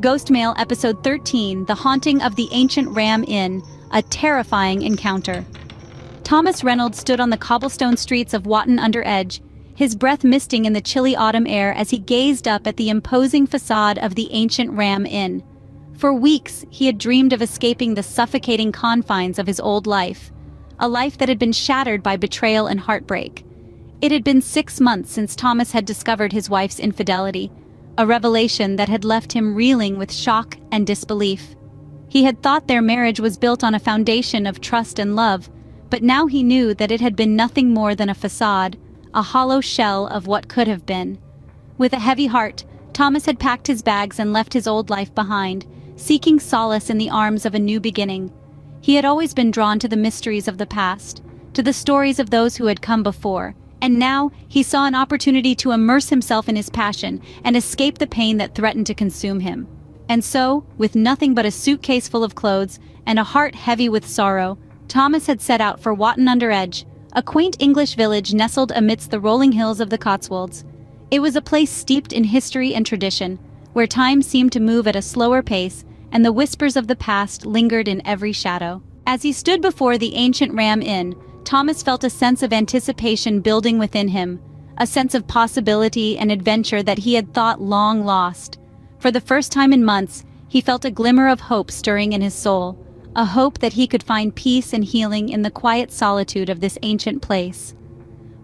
GhostMail Episode 13, The Haunting of the Ancient Ram Inn, a terrifying encounter. Thomas Reynolds stood on the cobblestone streets of Watton-under-Edge, his breath misting in the chilly autumn air as he gazed up at the imposing facade of the ancient Ram Inn. For weeks, he had dreamed of escaping the suffocating confines of his old life, a life that had been shattered by betrayal and heartbreak. It had been 6 months since Thomas had discovered his wife's infidelity, a revelation that had left him reeling with shock and disbelief. He had thought their marriage was built on a foundation of trust and love, but now he knew that it had been nothing more than a facade, a hollow shell of what could have been. With a heavy heart, Thomas had packed his bags and left his old life behind, seeking solace in the arms of a new beginning. He had always been drawn to the mysteries of the past, to the stories of those who had come before, and now he saw an opportunity to immerse himself in his passion and escape the pain that threatened to consume him. And so, with nothing but a suitcase full of clothes and a heart heavy with sorrow, Thomas had set out for Watton-under-Edge, a quaint English village nestled amidst the rolling hills of the Cotswolds. It was a place steeped in history and tradition, where time seemed to move at a slower pace and the whispers of the past lingered in every shadow. As he stood before the ancient Ram Inn, Thomas felt a sense of anticipation building within him, a sense of possibility and adventure that he had thought long lost. For the first time in months, he felt a glimmer of hope stirring in his soul, a hope that he could find peace and healing in the quiet solitude of this ancient place.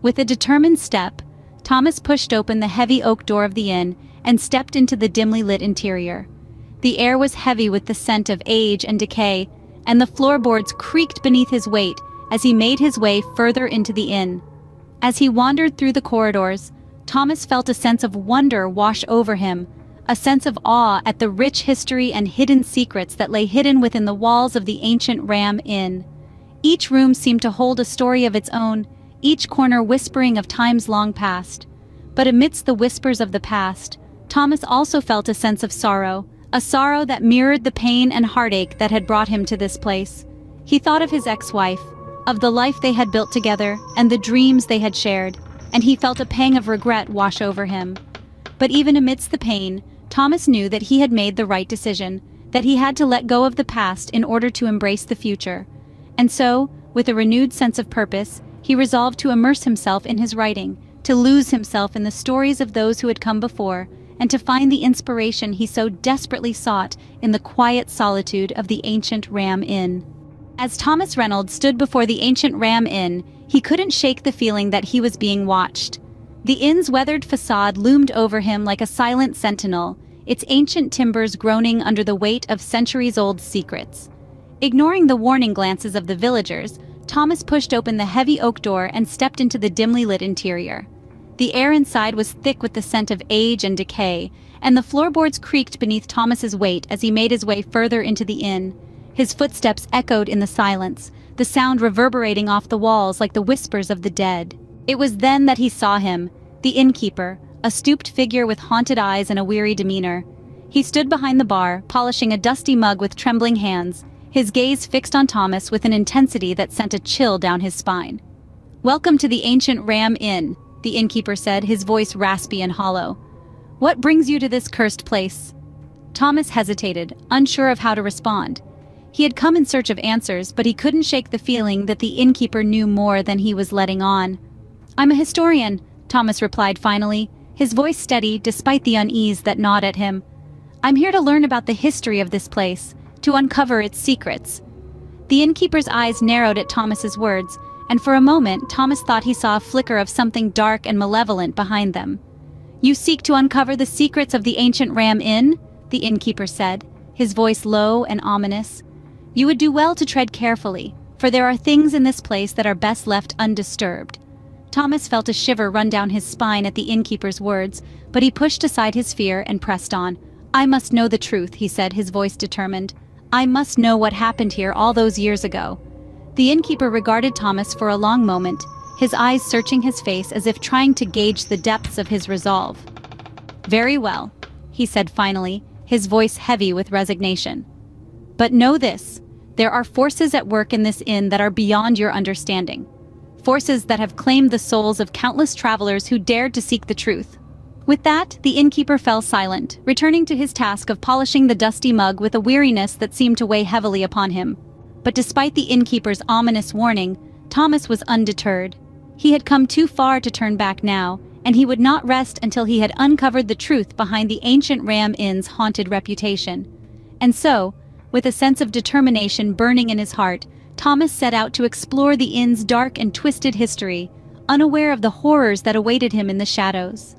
With a determined step, Thomas pushed open the heavy oak door of the inn and stepped into the dimly lit interior. The air was heavy with the scent of age and decay, and the floorboards creaked beneath his weight as he made his way further into the inn. As he wandered through the corridors, Thomas felt a sense of wonder wash over him, a sense of awe at the rich history and hidden secrets that lay hidden within the walls of the ancient Ram Inn. Each room seemed to hold a story of its own, each corner whispering of times long past. But amidst the whispers of the past, Thomas also felt a sense of sorrow, a sorrow that mirrored the pain and heartache that had brought him to this place. He thought of his ex-wife, of the life they had built together and the dreams they had shared, and he felt a pang of regret wash over him. But even amidst the pain, Thomas knew that he had made the right decision, that he had to let go of the past in order to embrace the future. And so, with a renewed sense of purpose, he resolved to immerse himself in his writing, to lose himself in the stories of those who had come before, and to find the inspiration he so desperately sought in the quiet solitude of the ancient Ram Inn. As Thomas Reynolds stood before the ancient Ram Inn, he couldn't shake the feeling that he was being watched. The inn's weathered facade loomed over him like a silent sentinel, its ancient timbers groaning under the weight of centuries-old secrets. Ignoring the warning glances of the villagers, Thomas pushed open the heavy oak door and stepped into the dimly lit interior. The air inside was thick with the scent of age and decay, and the floorboards creaked beneath Thomas's weight as he made his way further into the inn. His footsteps echoed in the silence, the sound reverberating off the walls like the whispers of the dead. It was then that he saw him, the innkeeper, a stooped figure with haunted eyes and a weary demeanor. He stood behind the bar, polishing a dusty mug with trembling hands, his gaze fixed on Thomas with an intensity that sent a chill down his spine. "Welcome to the ancient Ram Inn," the innkeeper said, his voice raspy and hollow. "What brings you to this cursed place?" Thomas hesitated, unsure of how to respond. He had come in search of answers, but he couldn't shake the feeling that the innkeeper knew more than he was letting on. "I'm a historian," Thomas replied finally, his voice steady despite the unease that gnawed at him. "I'm here to learn about the history of this place, to uncover its secrets." The innkeeper's eyes narrowed at Thomas's words, and for a moment Thomas thought he saw a flicker of something dark and malevolent behind them. "You seek to uncover the secrets of the ancient Ram Inn?" the innkeeper said, his voice low and ominous. "You would do well to tread carefully, for there are things in this place that are best left undisturbed." Thomas felt a shiver run down his spine at the innkeeper's words, but he pushed aside his fear and pressed on. "I must know the truth," he said, his voice determined. "I must know what happened here all those years ago." The innkeeper regarded Thomas for a long moment, his eyes searching his face as if trying to gauge the depths of his resolve. "Very well," he said finally, his voice heavy with resignation. "But know this, there are forces at work in this inn that are beyond your understanding. Forces that have claimed the souls of countless travelers who dared to seek the truth. With that, the innkeeper fell silent, returning to his task of polishing the dusty mug with a weariness that seemed to weigh heavily upon him. But despite the innkeeper's ominous warning, Thomas was undeterred. He had come too far to turn back now, and he would not rest until he had uncovered the truth behind the ancient Ram Inn's haunted reputation. And so, with a sense of determination burning in his heart, Thomas set out to explore the inn's dark and twisted history, unaware of the horrors that awaited him in the shadows.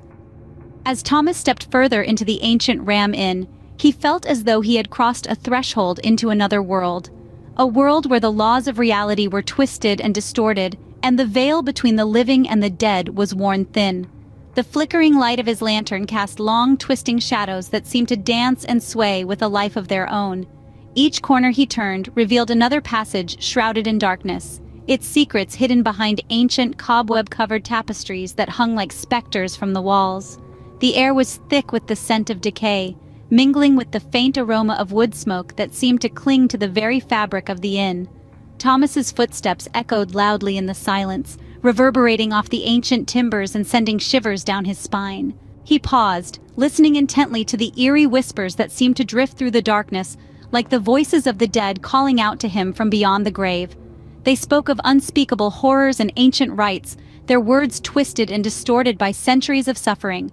As Thomas stepped further into the ancient Ram Inn, he felt as though he had crossed a threshold into another world. A world where the laws of reality were twisted and distorted, and the veil between the living and the dead was worn thin. The flickering light of his lantern cast long, twisting shadows that seemed to dance and sway with a life of their own. Each corner he turned revealed another passage shrouded in darkness, its secrets hidden behind ancient, cobweb-covered tapestries that hung like specters from the walls. The air was thick with the scent of decay, mingling with the faint aroma of wood smoke that seemed to cling to the very fabric of the inn. Thomas's footsteps echoed loudly in the silence, reverberating off the ancient timbers and sending shivers down his spine. He paused, listening intently to the eerie whispers that seemed to drift through the darkness, like the voices of the dead calling out to him from beyond the grave. They spoke of unspeakable horrors and ancient rites, their words twisted and distorted by centuries of suffering.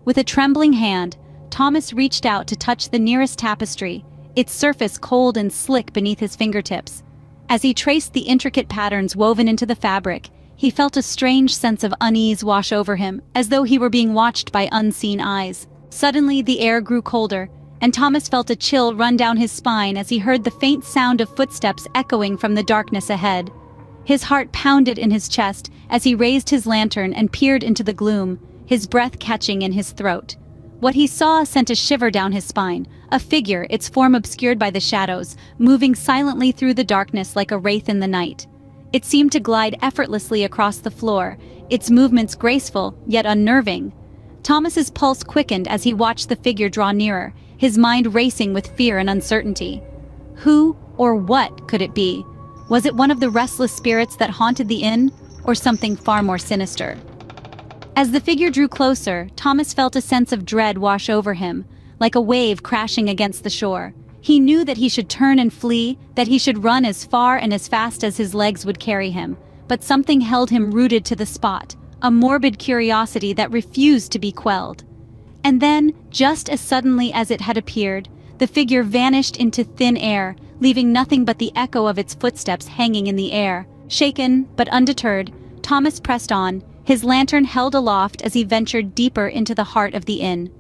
With a trembling hand, Thomas reached out to touch the nearest tapestry, its surface cold and slick beneath his fingertips. As he traced the intricate patterns woven into the fabric, he felt a strange sense of unease wash over him, as though he were being watched by unseen eyes. Suddenly, the air grew colder, and Thomas felt a chill run down his spine as he heard the faint sound of footsteps echoing from the darkness ahead. His heart pounded in his chest as he raised his lantern and peered into the gloom, his breath catching in his throat. What he saw sent a shiver down his spine, a figure, its form obscured by the shadows, moving silently through the darkness like a wraith in the night. It seemed to glide effortlessly across the floor, its movements graceful, yet unnerving. Thomas's pulse quickened as he watched the figure draw nearer, his mind racing with fear and uncertainty. Who or what could it be? Was it one of the restless spirits that haunted the inn, or something far more sinister? As the figure drew closer, Thomas felt a sense of dread wash over him, like a wave crashing against the shore. He knew that he should turn and flee, that he should run as far and as fast as his legs would carry him, but something held him rooted to the spot, a morbid curiosity that refused to be quelled. And then, just as suddenly as it had appeared, the figure vanished into thin air, leaving nothing but the echo of its footsteps hanging in the air. Shaken, but undeterred, Thomas pressed on, his lantern held aloft as he ventured deeper into the heart of the inn.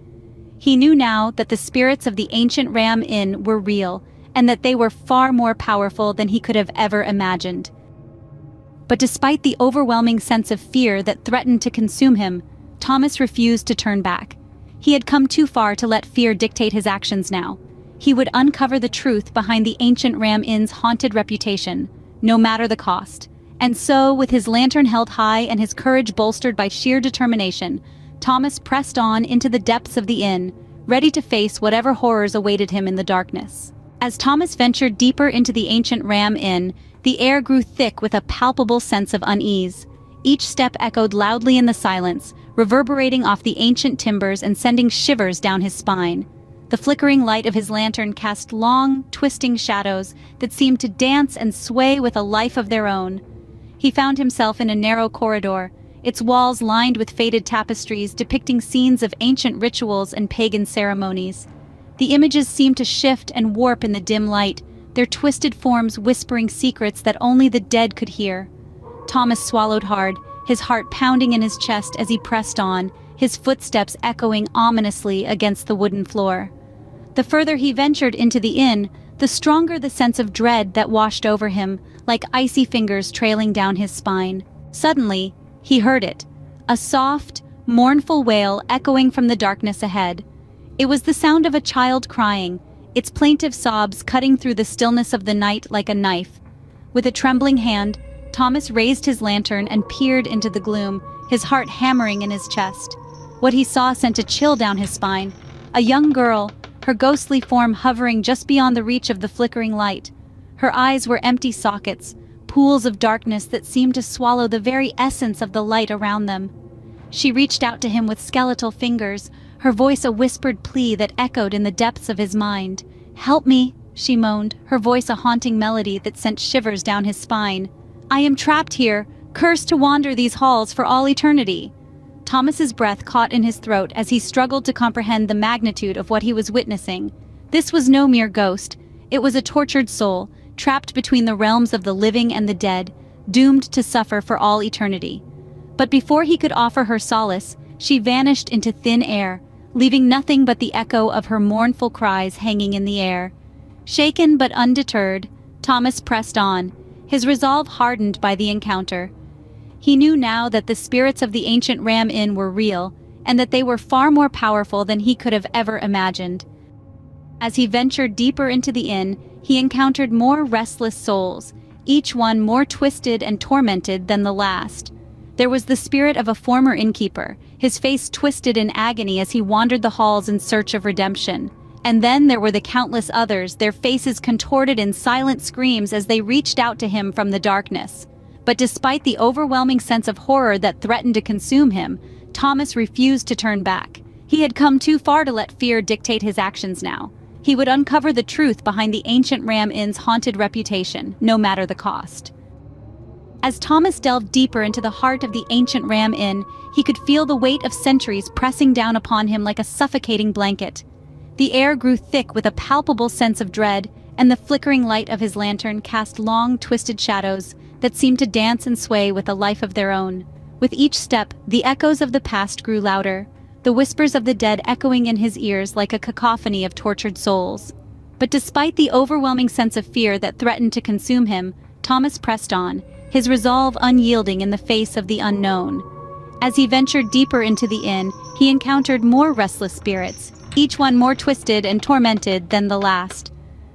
He knew now that the spirits of the ancient Ram Inn were real, and that they were far more powerful than he could have ever imagined. But despite the overwhelming sense of fear that threatened to consume him, Thomas refused to turn back. He had come too far to let fear dictate his actions now. He would uncover the truth behind the ancient Ram Inn's haunted reputation, no matter the cost. And so, with his lantern held high and his courage bolstered by sheer determination, Thomas pressed on into the depths of the inn, ready to face whatever horrors awaited him in the darkness. As Thomas ventured deeper into the ancient Ram Inn, the air grew thick with a palpable sense of unease. Each step echoed loudly in the silence, reverberating off the ancient timbers and sending shivers down his spine. The flickering light of his lantern cast long, twisting shadows that seemed to dance and sway with a life of their own. He found himself in a narrow corridor, its walls lined with faded tapestries depicting scenes of ancient rituals and pagan ceremonies. The images seemed to shift and warp in the dim light, their twisted forms whispering secrets that only the dead could hear. Thomas swallowed hard, his heart pounding in his chest as he pressed on, his footsteps echoing ominously against the wooden floor. The further he ventured into the inn, the stronger the sense of dread that washed over him, like icy fingers trailing down his spine. Suddenly, he heard it, a soft, mournful wail echoing from the darkness ahead. It was the sound of a child crying, its plaintive sobs cutting through the stillness of the night like a knife. With a trembling hand, Thomas raised his lantern and peered into the gloom, his heart hammering in his chest. What he saw sent a chill down his spine. A young girl, her ghostly form hovering just beyond the reach of the flickering light. Her eyes were empty sockets, pools of darkness that seemed to swallow the very essence of the light around them. She reached out to him with skeletal fingers, her voice a whispered plea that echoed in the depths of his mind. "Help me," she moaned, her voice a haunting melody that sent shivers down his spine. "I am trapped here, cursed to wander these halls for all eternity." Thomas's breath caught in his throat as he struggled to comprehend the magnitude of what he was witnessing. This was no mere ghost. It was a tortured soul, trapped between the realms of the living and the dead, doomed to suffer for all eternity. But before he could offer her solace, she vanished into thin air, leaving nothing but the echo of her mournful cries hanging in the air. Shaken but undeterred, Thomas pressed on, his resolve hardened by the encounter. He knew now that the spirits of the ancient Ram Inn were real, and that they were far more powerful than he could have ever imagined. As he ventured deeper into the inn, he encountered more restless souls, each one more twisted and tormented than the last. There was the spirit of a former innkeeper, his face twisted in agony as he wandered the halls in search of redemption. And then there were the countless others, their faces contorted in silent screams as they reached out to him from the darkness. But despite the overwhelming sense of horror that threatened to consume him, Thomas refused to turn back. He had come too far to let fear dictate his actions now. He would uncover the truth behind the ancient Ram Inn's haunted reputation, no matter the cost. As Thomas delved deeper into the heart of the ancient Ram Inn, he could feel the weight of centuries pressing down upon him like a suffocating blanket. The air grew thick with a palpable sense of dread, and the flickering light of his lantern cast long, twisted shadows that seemed to dance and sway with a life of their own. With each step, the echoes of the past grew louder, the whispers of the dead echoing in his ears like a cacophony of tortured souls. But despite the overwhelming sense of fear that threatened to consume him, Thomas pressed on, his resolve unyielding in the face of the unknown. As he ventured deeper into the inn, he encountered more restless spirits, each one more twisted and tormented than the last.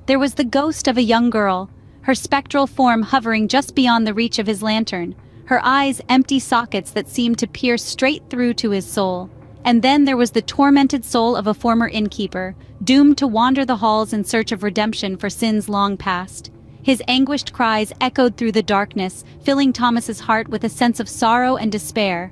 There was the ghost of a young girl, her spectral form hovering just beyond the reach of his lantern, her eyes empty sockets that seemed to pierce straight through to his soul. And then there was the tormented soul of a former innkeeper, doomed to wander the halls in search of redemption for sins long past. His anguished cries echoed through the darkness, filling Thomas's heart with a sense of sorrow and despair.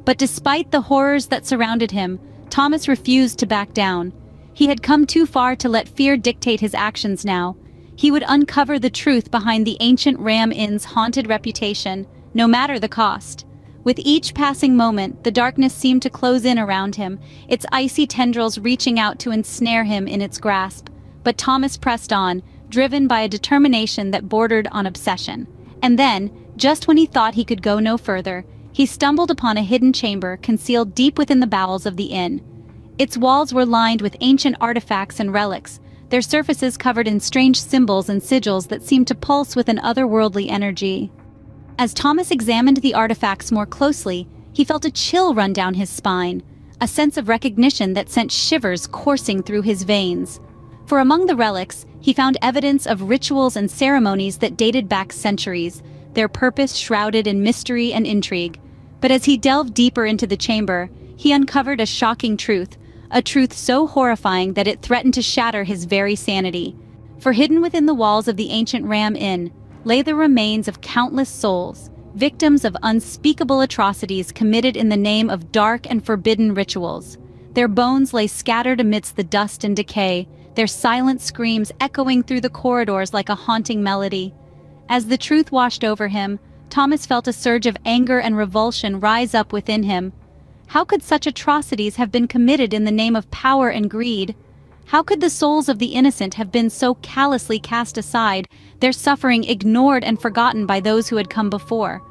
But despite the horrors that surrounded him, Thomas refused to back down. He had come too far to let fear dictate his actions now. He would uncover the truth behind the ancient Ram Inn's haunted reputation, no matter the cost. With each passing moment, the darkness seemed to close in around him, its icy tendrils reaching out to ensnare him in its grasp. But Thomas pressed on, driven by a determination that bordered on obsession. And then, just when he thought he could go no further, he stumbled upon a hidden chamber concealed deep within the bowels of the inn. Its walls were lined with ancient artifacts and relics, their surfaces covered in strange symbols and sigils that seemed to pulse with an otherworldly energy. As Thomas examined the artifacts more closely, he felt a chill run down his spine, a sense of recognition that sent shivers coursing through his veins. For among the relics, he found evidence of rituals and ceremonies that dated back centuries, their purpose shrouded in mystery and intrigue. But as he delved deeper into the chamber, he uncovered a shocking truth, a truth so horrifying that it threatened to shatter his very sanity. For hidden within the walls of the ancient Ram Inn lay the remains of countless souls, victims of unspeakable atrocities committed in the name of dark and forbidden rituals. Their bones lay scattered amidst the dust and decay, their silent screams echoing through the corridors like a haunting melody. As the truth washed over him, Thomas felt a surge of anger and revulsion rise up within him. How could such atrocities have been committed in the name of power and greed? How could the souls of the innocent have been so callously cast aside, their suffering ignored and forgotten by those who had come before?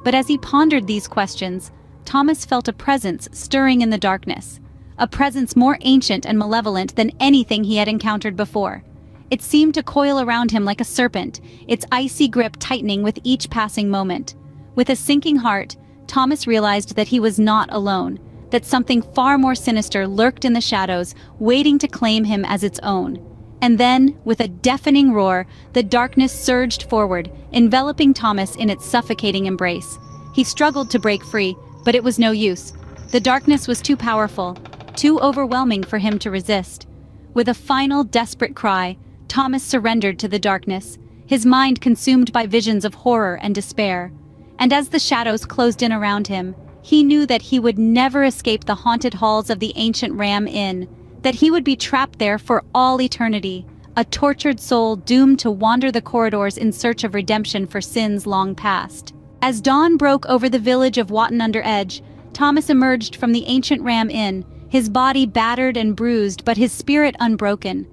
But as he pondered these questions, Thomas felt a presence stirring in the darkness, a presence more ancient and malevolent than anything he had encountered before. It seemed to coil around him like a serpent, its icy grip tightening with each passing moment. With a sinking heart, Thomas realized that he was not alone, that something far more sinister lurked in the shadows, waiting to claim him as its own. And then, with a deafening roar, the darkness surged forward, enveloping Thomas in its suffocating embrace. He struggled to break free, but it was no use. The darkness was too powerful, too overwhelming for him to resist. With a final desperate cry, Thomas surrendered to the darkness, his mind consumed by visions of horror and despair. And as the shadows closed in around him, he knew that he would never escape the haunted halls of the ancient Ram Inn, that he would be trapped there for all eternity, a tortured soul doomed to wander the corridors in search of redemption for sins long past. As dawn broke over the village of Watton-under-Edge, Thomas emerged from the ancient Ram Inn, his body battered and bruised but his spirit unbroken.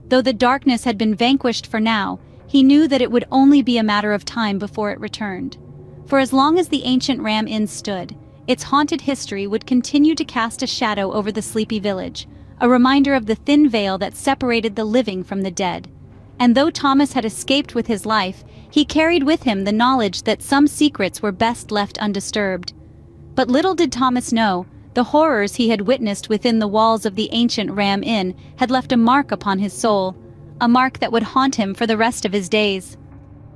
Though the darkness had been vanquished for now, he knew that it would only be a matter of time before it returned. For as long as the ancient Ram Inn stood, its haunted history would continue to cast a shadow over the sleepy village, a reminder of the thin veil that separated the living from the dead. And though Thomas had escaped with his life, he carried with him the knowledge that some secrets were best left undisturbed. But little did Thomas know, the horrors he had witnessed within the walls of the ancient Ram Inn had left a mark upon his soul, a mark that would haunt him for the rest of his days.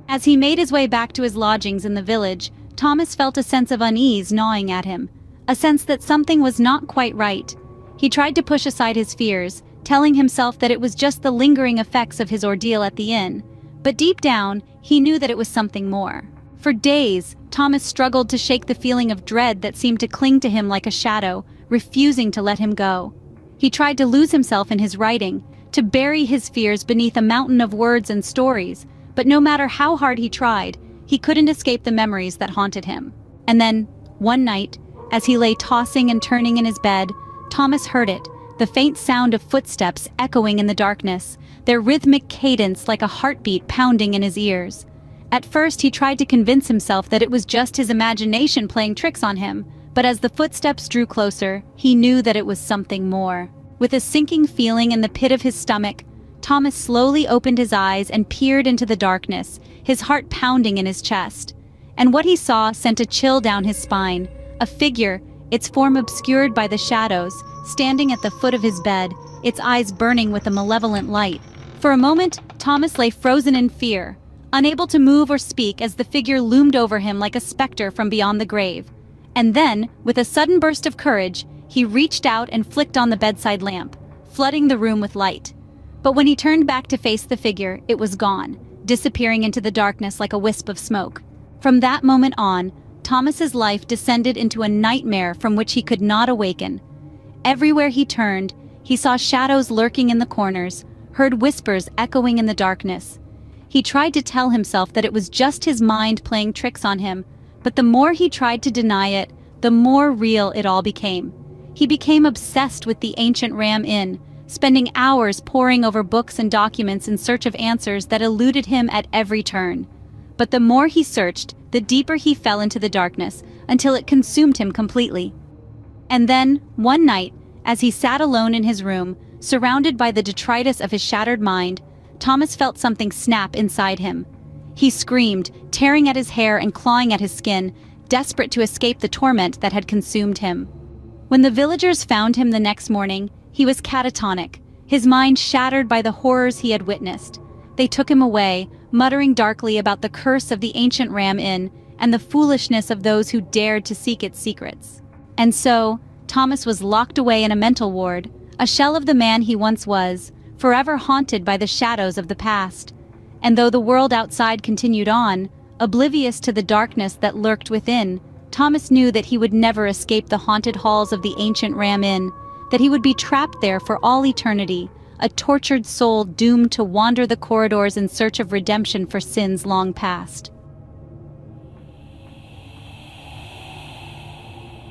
As he made his way back to his lodgings in the village, Thomas felt a sense of unease gnawing at him, a sense that something was not quite right. He tried to push aside his fears, telling himself that it was just the lingering effects of his ordeal at the inn, but deep down, he knew that it was something more. For days, Thomas struggled to shake the feeling of dread that seemed to cling to him like a shadow, refusing to let him go. He tried to lose himself in his writing, to bury his fears beneath a mountain of words and stories, but no matter how hard he tried, he couldn't escape the memories that haunted him. And then, one night, as he lay tossing and turning in his bed, Thomas heard it, the faint sound of footsteps echoing in the darkness, their rhythmic cadence like a heartbeat pounding in his ears. At first he tried to convince himself that it was just his imagination playing tricks on him, but as the footsteps drew closer, he knew that it was something more. With a sinking feeling in the pit of his stomach, Thomas slowly opened his eyes and peered into the darkness, his heart pounding in his chest. And what he saw sent a chill down his spine, a figure, its form obscured by the shadows, standing at the foot of his bed, its eyes burning with a malevolent light. For a moment, Thomas lay frozen in fear, unable to move or speak as the figure loomed over him like a specter from beyond the grave. And then, with a sudden burst of courage, he reached out and flicked on the bedside lamp, flooding the room with light. But when he turned back to face the figure, it was gone, disappearing into the darkness like a wisp of smoke. From that moment on, Thomas's life descended into a nightmare from which he could not awaken. Everywhere he turned, he saw shadows lurking in the corners, heard whispers echoing in the darkness. He tried to tell himself that it was just his mind playing tricks on him, but the more he tried to deny it, the more real it all became. He became obsessed with the ancient Ram Inn, spending hours poring over books and documents in search of answers that eluded him at every turn. But the more he searched, the deeper he fell into the darkness, until it consumed him completely. And then, one night, as he sat alone in his room, surrounded by the detritus of his shattered mind, Thomas felt something snap inside him. He screamed, tearing at his hair and clawing at his skin, desperate to escape the torment that had consumed him. When the villagers found him the next morning, he was catatonic, his mind shattered by the horrors he had witnessed. They took him away, muttering darkly about the curse of the ancient Ram Inn and the foolishness of those who dared to seek its secrets. And so, Thomas was locked away in a mental ward, a shell of the man he once was, forever haunted by the shadows of the past. And though the world outside continued on, oblivious to the darkness that lurked within, Thomas knew that he would never escape the haunted halls of the ancient Ram Inn, that he would be trapped there for all eternity, a tortured soul doomed to wander the corridors in search of redemption for sins long past.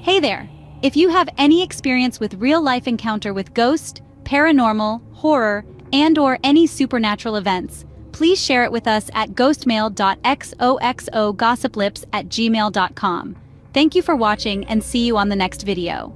Hey there! If you have any experience with real-life encounter with ghost, paranormal, horror, and/or any supernatural events, please share it with us at ghostmail.xoxogossiplips@gmail.com. Thank you for watching and see you on the next video.